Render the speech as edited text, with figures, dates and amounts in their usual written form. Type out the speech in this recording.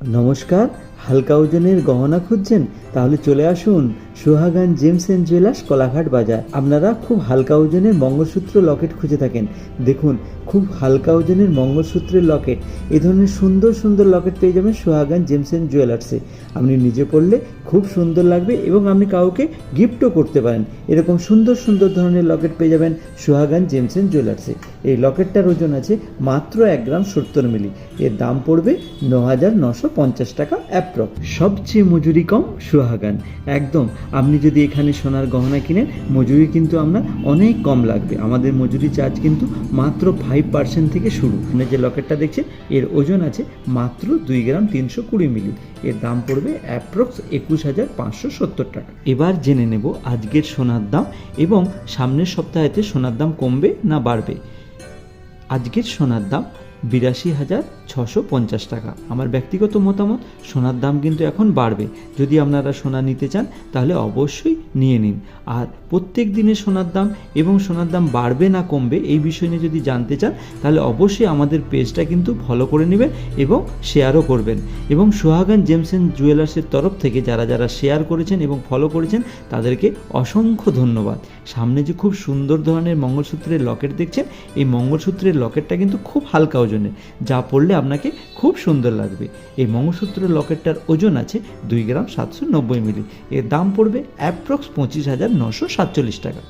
নমস্কার। হালকা ওজনের গহনা খুঁজছেন? তাহলে চলে আসুন সোহাগান জেমস অ্যান্ড জুয়েলার্স, কোলাঘাট বাজার। আপনারা খুব হালকা ওজনের মঙ্গলসূত্র লকেট খুঁজে থাকেন, দেখুন খুব হালকা ওজনের মঙ্গলসূত্রের লকেট, এই ধরনের সুন্দর সুন্দর লকেট পেয়ে যাবেন সোহাগান জেমস অ্যান্ড জুয়েলার্সে। আপনি নিজে পরলে খুব সুন্দর লাগবে এবং আপনি কাউকে গিফটও করতে পারেন। এরকম সুন্দর সুন্দর ধরনের লকেট পেয়ে যাবেন সোহাগান জেমস অ্যান্ড জুয়েলার্সে। এই লকেটটার ওজন আছে মাত্র 1 গ্রাম 70 মিলি। এর দাম পড়বে 9,950 টাকা অ্যাপ্রক্স। সবচেয়ে মজুরি কম সোহাগান, একদম। আপনি যদি এখানে সোনার গহনা কিনেন, মজুরি কিন্তু আপনার অনেক কম লাগবে। আমাদের মজুরি চার্জ কিন্তু মাত্র 5% থেকে শুরু। আপনি যে লকেটটা দেখছেন এর ওজন আছে মাত্র 2 গ্রাম 320 মিলি। এর দাম পড়বে অ্যাপ্রক্স 21,570 টাকা। এবার জেনে নেব আজকের সোনার দাম এবং সামনের সপ্তাহেতে সোনার দাম কমবে না বাড়বে। আজকের সোনার দাম 82,650 টাকা। আমার ব্যক্তিগত মতামত, সোনার দাম কিন্তু এখন বাড়বে। যদি আপনারা সোনা নিতে চান তাহলে অবশ্যই নিয়ে নিন। আর প্রত্যেক দিনের সোনার দাম এবং সোনার দাম বাড়বে না কমবে এই বিষয় নিয়ে যদি জানতে চান তাহলে অবশ্যই আমাদের পেজটা কিন্তু ফলো করে নেবেন এবং শেয়ারও করবেন। এবং সোহাগান জেমস অ্যান্ড জুয়েলার্সের তরফ থেকে যারা যারা শেয়ার করেছেন এবং ফলো করেছেন তাদেরকে অসংখ্য ধন্যবাদ। সামনে যে খুব সুন্দর ধরনের মঙ্গলসূত্রের লকেট দেখছেন, এই মঙ্গলসূত্রের লকেটটা কিন্তু খুব হালকা ওজনের, যা পড়লে আপনাকে খুব সুন্দর লাগবে। এই মঙ্গলসূত্রের লকেটটার ওজন আছে 2 গ্রাম 790 মিলি। এর দাম পড়বে অ্যাপ্রক্স 25,947 টাকা।